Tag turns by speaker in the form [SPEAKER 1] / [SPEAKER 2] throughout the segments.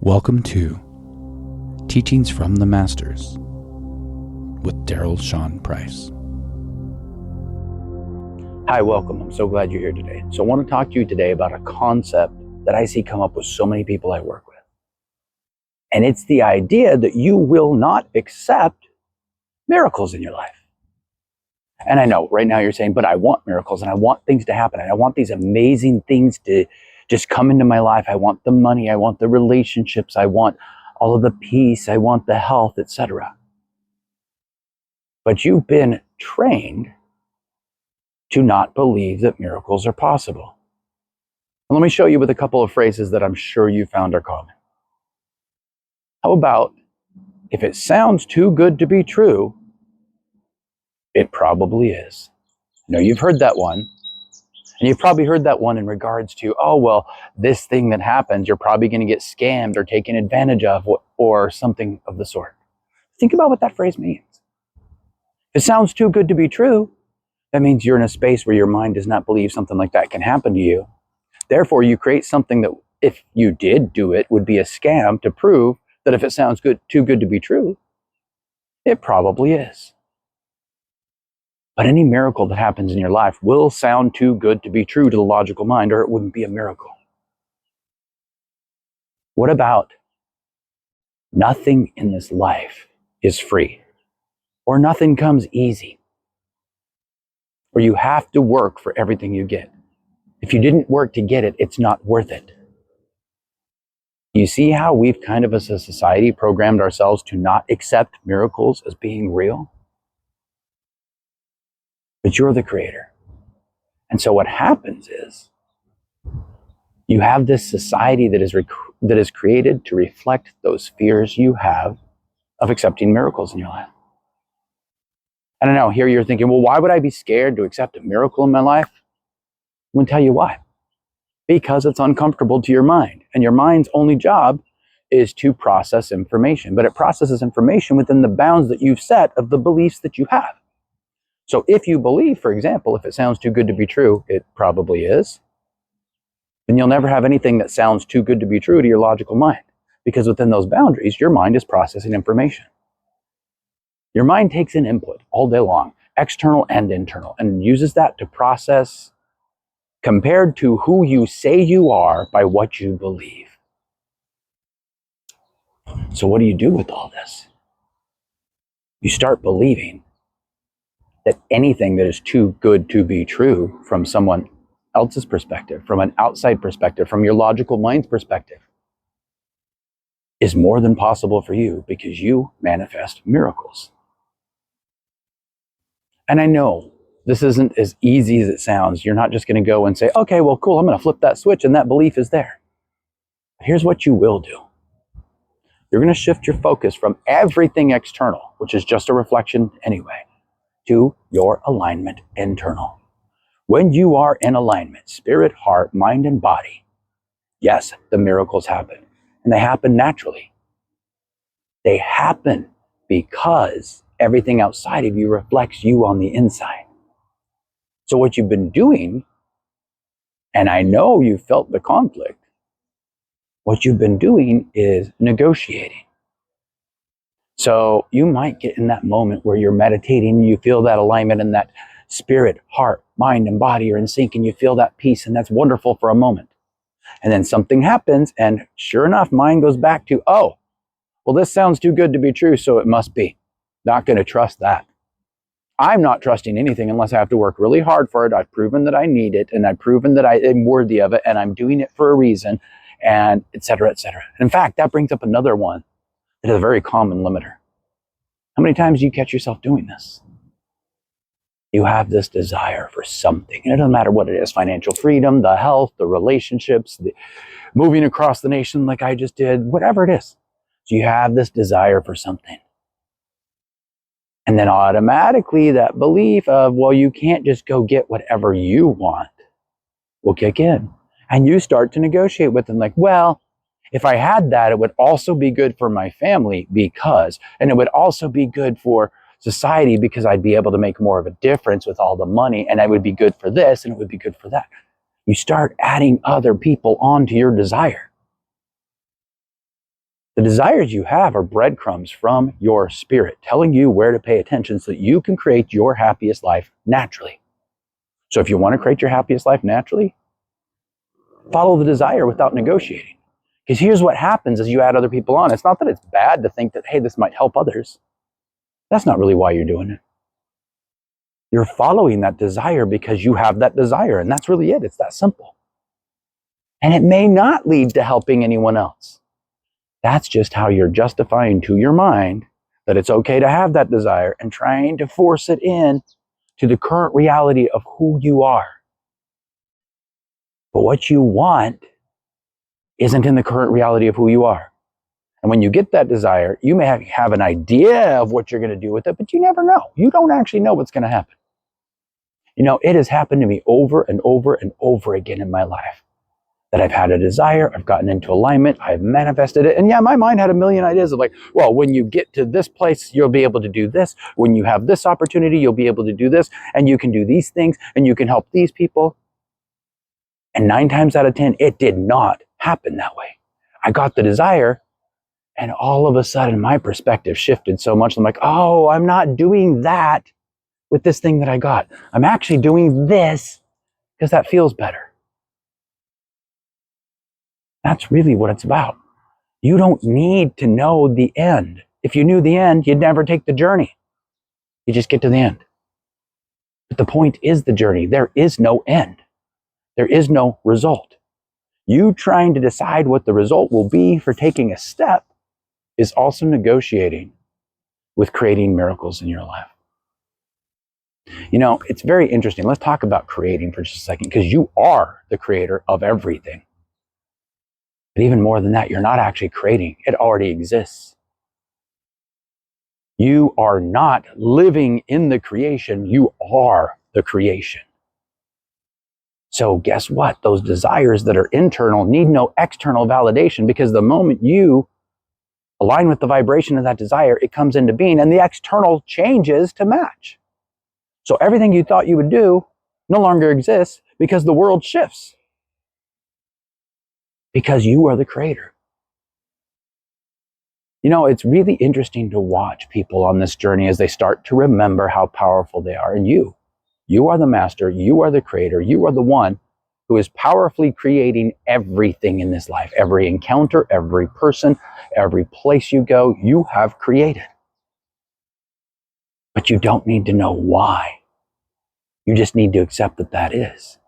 [SPEAKER 1] Welcome to Teachings from the Masters with Daryl Shaun Price.
[SPEAKER 2] Hi, welcome. I'm so glad you're here today. So I want to talk to you today about a concept that I see come up with so many people I work with. And it's the idea that you will not accept miracles in your life. And I know right now you're saying, but I want miracles and I want things to happen. And I want these amazing things to just come into my life. I want the money. I want the relationships. I want all of the peace. I want the health, etc. But you've been trained to not believe that miracles are possible. And let me show you with a couple of phrases that I'm sure you found are common. How about, if it sounds too good to be true, it probably is. I know you've heard that one. And you've probably heard that one in regards to, oh, well, this thing that happens, you're probably going to get scammed or taken advantage of or something of the sort. Think about what that phrase means. If it sounds too good to be true, that means you're in a space where your mind does not believe something like that can happen to you. Therefore, you create something that, if you did do it, would be a scam to prove that if it sounds too good to be true, it probably is. But any miracle that happens in your life will sound too good to be true to the logical mind, or it wouldn't be a miracle. What about nothing in this life is free, or nothing comes easy, or you have to work for everything you get? If you didn't work to get it, it's not worth it. You see how we've kind of as a society programmed ourselves to not accept miracles as being real? But you're the creator. And so what happens is you have this society that is created to reflect those fears you have of accepting miracles in your life. And I know here you're thinking, well, why would I be scared to accept a miracle in my life? I'm going to tell you why. Because it's uncomfortable to your mind. And your mind's only job is to process information. But it processes information within the bounds that you've set of the beliefs that you have. So if you believe, for example, if it sounds too good to be true, it probably is, then you'll never have anything that sounds too good to be true to your logical mind. Because within those boundaries, your mind is processing information. Your mind takes in input all day long, external and internal, and uses that to process compared to who you say you are by what you believe. So what do you do with all this? You start believing that anything that is too good to be true from someone else's perspective, from an outside perspective, from your logical mind's perspective, is more than possible for you because you manifest miracles. And I know this isn't as easy as it sounds. You're not just going to go and say, okay, well, cool, I'm going to flip that switch and that belief is there. But here's what you will do. You're going to shift your focus from everything external, which is just a reflection anyway, to your alignment internal. When you are in alignment, spirit, heart, mind, and body, yes, the miracles happen. And they happen naturally. They happen because everything outside of you reflects you on the inside. So what you've been doing, and I know you felt the conflict, what you've been doing is negotiating. So you might get in that moment where you're meditating, you feel that alignment and that spirit, heart, mind, and body are in sync, and you feel that peace, and that's wonderful for a moment. And then something happens, and sure enough, mind goes back to, oh, well, this sounds too good to be true, so it must be. Not going to trust that. I'm not trusting anything unless I have to work really hard for it. I've proven that I need it, and I've proven that I am worthy of it, and I'm doing it for a reason, and et cetera, et cetera. And in fact, that brings up another one that is a very common limiter. How many times do you catch yourself doing this? You have this desire for something, and it doesn't matter what it is: financial freedom, the health, the relationships, the moving across the nation like I just did, whatever it is. So you have this desire for something. And then automatically that belief of, well, you can't just go get whatever you want will kick in. And you start to negotiate with them like, well, if I had that, it would also be good for my family and it would also be good for society because I'd be able to make more of a difference with all the money, and it would be good for this and it would be good for that. You start adding other people onto your desire. The desires you have are breadcrumbs from your spirit, telling you where to pay attention so that you can create your happiest life naturally. So if you want to create your happiest life naturally, follow the desire without negotiating. Because here's what happens as you add other people on. It's not that it's bad to think that, hey, this might help others. That's not really why you're doing it. You're following that desire because you have that desire, and that's really it. It's that simple. And it may not lead to helping anyone else. That's just how you're justifying to your mind that it's okay to have that desire and trying to force it in to the current reality of who you are. But what you want isn't in the current reality of who you are. And when you get that desire, you may have an idea of what you're going to do with it, but you never know. You don't actually know what's going to happen. You know, it has happened to me over and over and over again in my life that I've had a desire, I've gotten into alignment, I've manifested it. And yeah, my mind had a million ideas of like, well, when you get to this place, you'll be able to do this. When you have this opportunity, you'll be able to do this. And you can do these things and you can help these people. And 9 times out of 10, it did not happen that way. I got the desire, and all of a sudden my perspective shifted so much. I'm like, oh, I'm not doing that with this thing that I got. I'm actually doing this because that feels better. That's really what it's about. You don't need to know the end. If you knew the end, you'd never take the journey. You just get to the end. But the point is the journey. There is no end. There is no result. You trying to decide what the result will be for taking a step is also negotiating with creating miracles in your life. You know, it's very interesting. Let's talk about creating for just a second, because you are the creator of everything. But even more than that, you're not actually creating. It already exists. You are not living in the creation. You are the creation. So guess what? Those desires that are internal need no external validation, because the moment you align with the vibration of that desire, it comes into being and the external changes to match. So everything you thought you would do no longer exists because the world shifts. Because you are the creator. You know, it's really interesting to watch people on this journey as they start to remember how powerful they are. And you are the master, you are the creator, you are the one who is powerfully creating everything in this life. Every encounter, every person, every place you go, you have created. But you don't need to know why. You just need to accept that that is.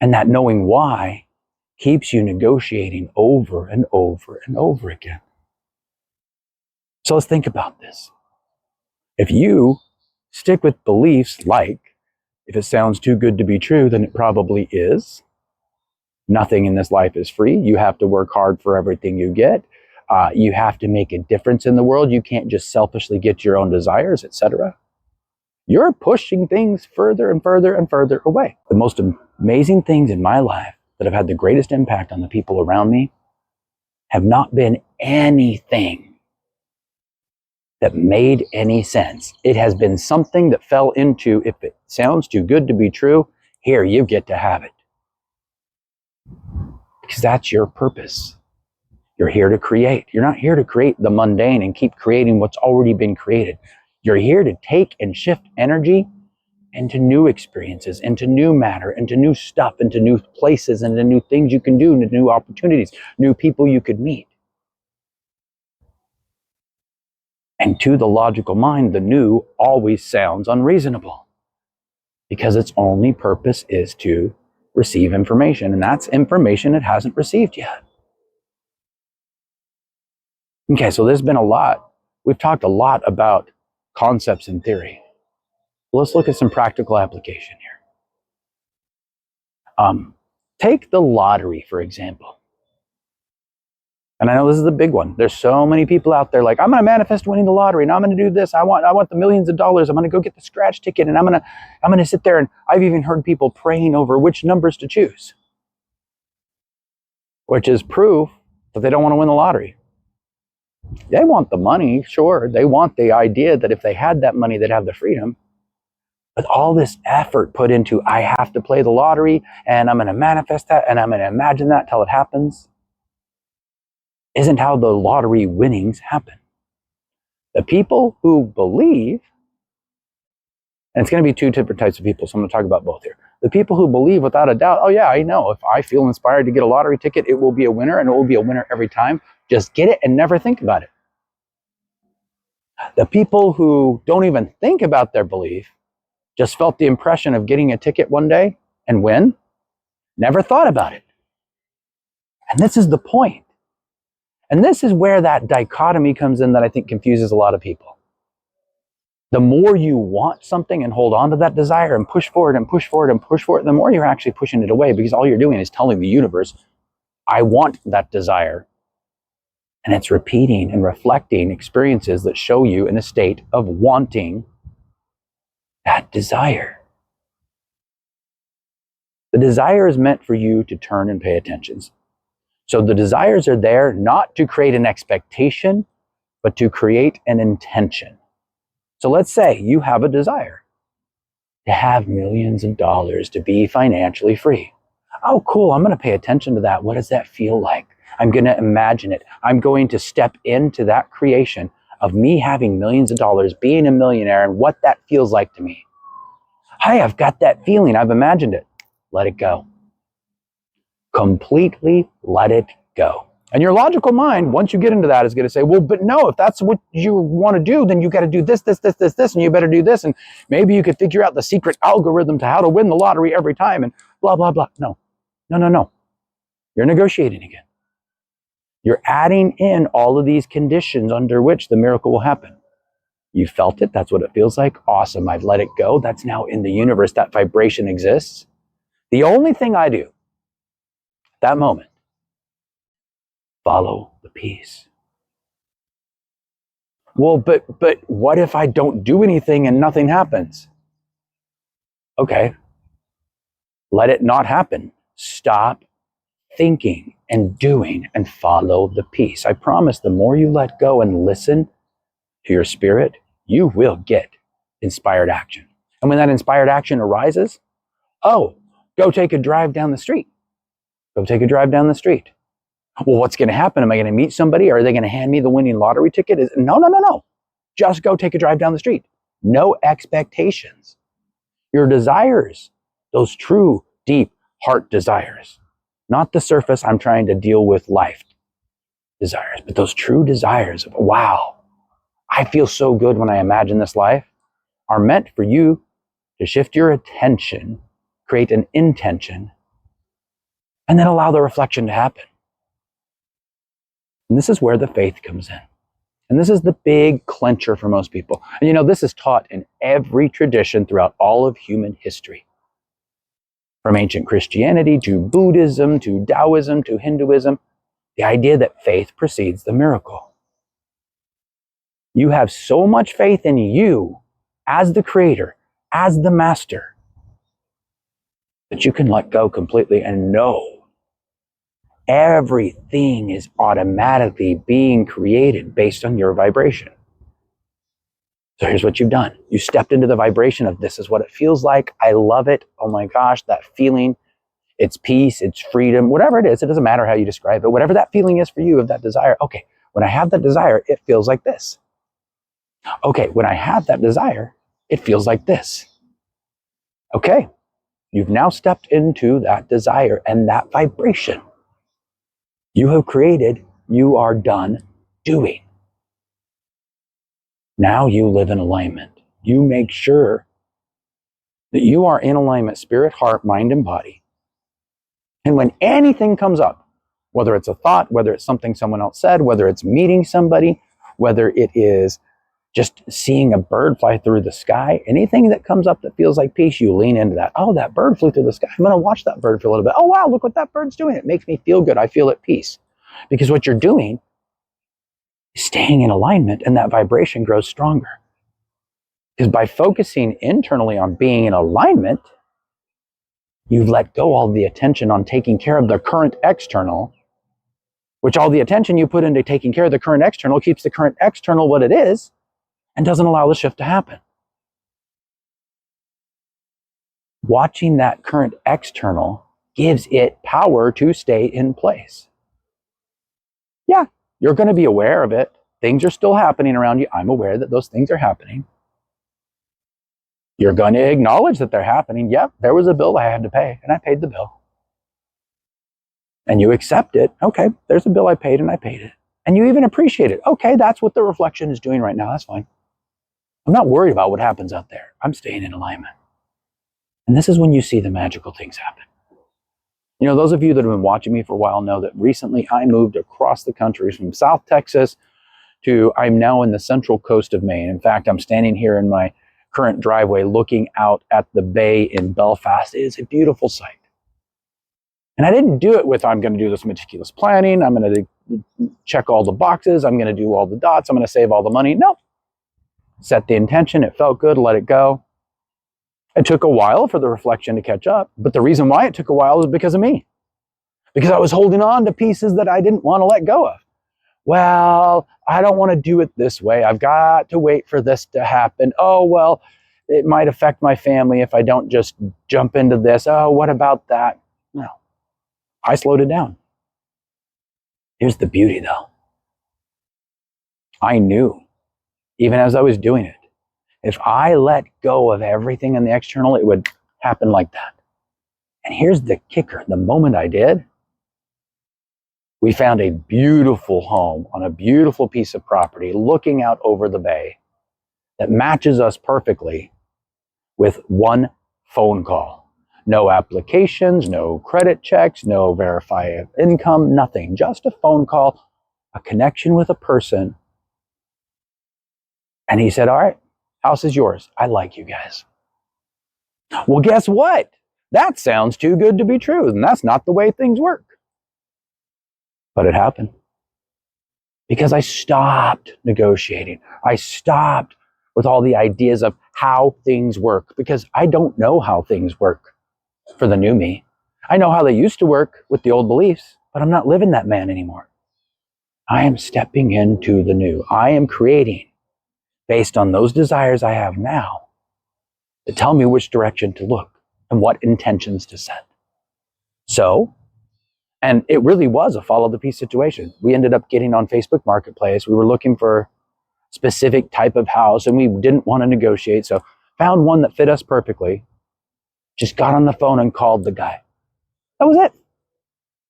[SPEAKER 2] And that knowing why keeps you negotiating over and over and over again. So let's think about this. If you stick with beliefs like, if it sounds too good to be true, then it probably is. Nothing in this life is free. You have to work hard for everything you get. You have to make a difference in the world. You can't just selfishly get your own desires, etc. You're pushing things further and further and further away. The most amazing things in my life that have had the greatest impact on the people around me have not been anything that made any sense. It has been something that fell into, if it sounds too good to be true, here, you get to have it. Because that's your purpose. You're here to create. You're not here to create the mundane and keep creating what's already been created. You're here to take and shift energy into new experiences, into new matter, into new stuff, into new places, into new things you can do, into new opportunities, new people you could meet. And to the logical mind, the new always sounds unreasonable because its only purpose is to receive information, and that's information it hasn't received yet. Okay, so there's been a lot. We've talked a lot about concepts and theory. Let's look at some practical application here. Take the lottery, for example. And I know this is a big one. There's so many people out there like, I'm going to manifest winning the lottery, and I'm going to do this. I want the millions of dollars. I'm going to go get the scratch ticket, and I'm going to sit there. And I've even heard people praying over which numbers to choose, which is proof that they don't want to win the lottery. They want the money, sure. They want the idea that if they had that money, they'd have the freedom. But all this effort put into, I have to play the lottery, and I'm going to manifest that, and I'm going to imagine that till it happens. isn't how the lottery winnings happen. The people who believe, and it's going to be two different types of people, so I'm going to talk about both here. The people who believe without a doubt, oh yeah, I know, if I feel inspired to get a lottery ticket, it will be a winner, and it will be a winner every time. Just get it and never think about it. The people who don't even think about their belief, just felt the impression of getting a ticket one day and win, never thought about it. And this is the point. And this is where that dichotomy comes in that I think confuses a lot of people. The more you want something and hold on to that desire and push forward and push forward and push forward, the more you're actually pushing it away, because all you're doing is telling the universe, I want that desire. And it's repeating and reflecting experiences that show you in a state of wanting that desire. The desire is meant for you to turn and pay attention. So the desires are there not to create an expectation, but to create an intention. So let's say you have a desire to have millions of dollars, to be financially free. Oh, cool. I'm going to pay attention to that. What does that feel like? I'm going to imagine it. I'm going to step into that creation of me having millions of dollars, being a millionaire, and what that feels like to me. Hey, I've got that feeling. I've imagined it. Let it go. Completely let it go. And your logical mind, once you get into that, is going to say, well, but no, if that's what you want to do, then you got to do this, and you better do this. And maybe you could figure out the secret algorithm to how to win the lottery every time and blah, blah, blah. No. You're negotiating again. You're adding in all of these conditions under which the miracle will happen. You felt it. That's what it feels like. Awesome. I've let it go. That's now in the universe. That vibration exists. The only thing I do at that moment, follow the peace. Well, but what if I don't do anything and nothing happens? Okay. Let it not happen. Stop thinking and doing and follow the peace. I promise the more you let go and listen to your spirit, you will get inspired action. And when that inspired action arises, oh, go take a drive down the street. Go take a drive down the street. Well, what's going to happen? Am I going to meet somebody? Are they going to hand me the winning lottery ticket? No. Just go take a drive down the street. No expectations. Your desires, those true, deep heart desires, not the surface, I'm trying to deal with life desires, but those true desires of, wow, I feel so good when I imagine this life, are meant for you to shift your attention, create an intention, and then allow the reflection to happen. And this is where the faith comes in. And this is the big clincher for most people. And this is taught in every tradition throughout all of human history. From ancient Christianity to Buddhism to Taoism to Hinduism, the idea that faith precedes the miracle. You have so much faith in you as the creator, as the master, that you can let go completely and know everything is automatically being created based on your vibration. So here's what you've done. You stepped into the vibration of this is what it feels like. I love it. Oh my gosh, that feeling. It's peace, it's freedom, whatever it is. It doesn't matter how you describe it. Whatever that feeling is for you of that desire. Okay, when I have that desire, it feels like this. Okay, when I have that desire, it feels like this. Okay, you've now stepped into that desire and that vibration. You have created, you are done doing. Now you live in alignment. You make sure that you are in alignment, spirit, heart, mind, and body. And when anything comes up, whether it's a thought, whether it's something someone else said, whether it's meeting somebody, whether it is just seeing a bird fly through the sky, anything that comes up that feels like peace, you lean into that. Oh, that bird flew through the sky. I'm going to watch that bird for a little bit. Oh, wow, look what that bird's doing. It makes me feel good. I feel at peace. Because what you're doing is staying in alignment, and that vibration grows stronger. Because by focusing internally on being in alignment, you've let go all the attention on taking care of the current external, which all the attention you put into taking care of the current external keeps the current external what it is and doesn't allow the shift to happen. Watching that current external gives it power to stay in place. Yeah, You're going to be aware of it. Things are still happening around you. I'm aware that those things are happening. You're going to acknowledge that they're happening. Yep, there was a bill I had to pay, and I paid the bill. And you accept it. Okay, there's a bill I paid, and I paid it. And you even appreciate it. Okay, that's what the reflection is doing right now. That's fine. I'm not worried about what happens out there. I'm staying in alignment. And this is when you see the magical things happen. You know, those of you that have been watching me for a while know that recently I moved across the country from South Texas to, I'm now in the central coast of Maine. In fact, I'm standing here in my current driveway looking out at the bay in Belfast. It is a beautiful sight. And I didn't do it with, I'm going to do this meticulous planning. I'm going to check all the boxes. I'm going to do all the dots. I'm going to save all the money. No. Set the intention. It felt good. Let it go. It took a while for the reflection to catch up. But the reason why it took a while was because of me. Because I was holding on to pieces that I didn't want to let go of. Well, I don't want to do it this way. I've got to wait for this to happen. Oh, well, it might affect my family if I don't just jump into this. Oh, what about that? No. I slowed it down. Here's the beauty, though. I knew, even as I was doing it, if I let go of everything in the external, it would happen like that. And here's the kicker. The moment I did, we found a beautiful home on a beautiful piece of property looking out over the bay that matches us perfectly with one phone call. No applications, no credit checks, no verify of income, nothing. Just a phone call, a connection with a person. And he said, all right, house is yours. I like you guys. Well, guess what? That sounds too good to be true. And that's not the way things work. But it happened. Because I stopped negotiating. I stopped with all the ideas of how things work. Because I don't know how things work for the new me. I know how they used to work with the old beliefs, but I'm not living that man anymore. I am stepping into the new. I am creating based on those desires I have now to tell me which direction to look and what intentions to set. So, and it really was a follow the peace situation. We ended up getting on Facebook Marketplace. We were looking for a specific type of house and we didn't want to negotiate. So found one that fit us perfectly. Just got on the phone and called the guy. That was it.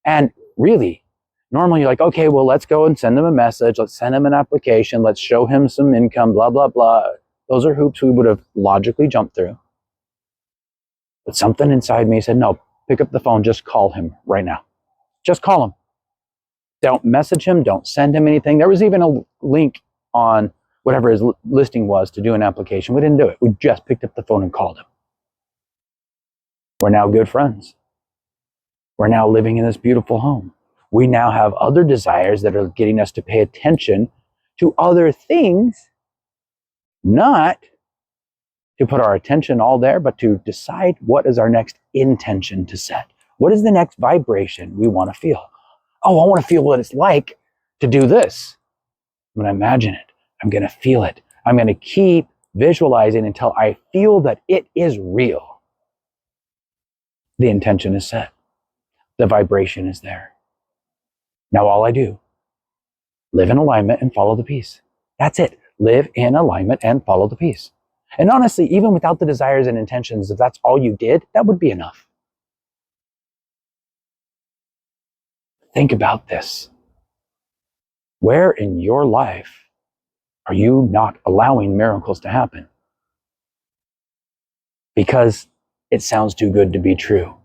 [SPEAKER 2] And really, normally you're like, okay, well, let's go and send him a message. Let's send him an application. Let's show him some income, blah, blah, blah. Those are hoops we would have logically jumped through. But something inside me said, no, pick up the phone. Just call him right now. Just call him. Don't message him. Don't send him anything. There was even a link on whatever his listing was to do an application. We didn't do it. We just picked up the phone and called him. We're now good friends. We're now living in this beautiful home. We now have other desires that are getting us to pay attention to other things, not to put our attention all there, but to decide what is our next intention to set. What is the next vibration we want to feel? Oh, I want to feel what it's like to do this. I'm going to imagine it. I'm going to feel it. I'm going to keep visualizing until I feel that it is real. The intention is set. The vibration is there. Now all I do, live in alignment and follow the peace. That's it. Live in alignment and follow the peace. And honestly, even without the desires and intentions, if that's all you did, that would be enough. Think about this. Where in your life are you not allowing miracles to happen? Because it sounds too good to be true.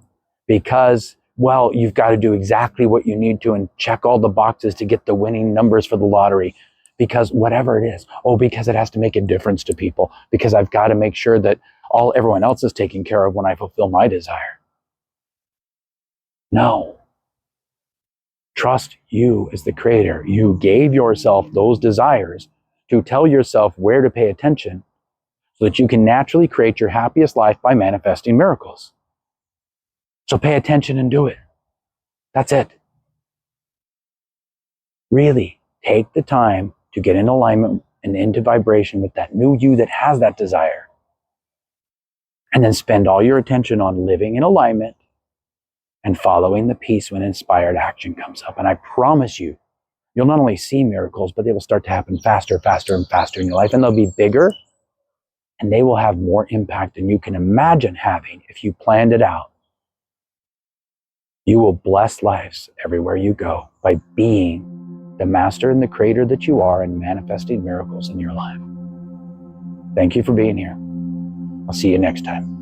[SPEAKER 2] Because, well, you've got to do exactly what you need to and check all the boxes to get the winning numbers for the lottery. Because whatever it is. Oh, because it has to make a difference to people. Because I've got to make sure that everyone else is taken care of when I fulfill my desire. No. Trust you as the creator. You gave yourself those desires to tell yourself where to pay attention so that you can naturally create your happiest life by manifesting miracles. So pay attention and do it. That's it. Really take the time to get in alignment and into vibration with that new you that has that desire. And then spend all your attention on living in alignment and following the peace when inspired action comes up. And I promise you, you'll not only see miracles, but they will start to happen faster, faster, and faster in your life. And they'll be bigger, and they will have more impact than you can imagine having if you planned it out. You will bless lives everywhere you go by being the master and the creator that you are and manifesting miracles in your life. Thank you for being here. I'll see you next time.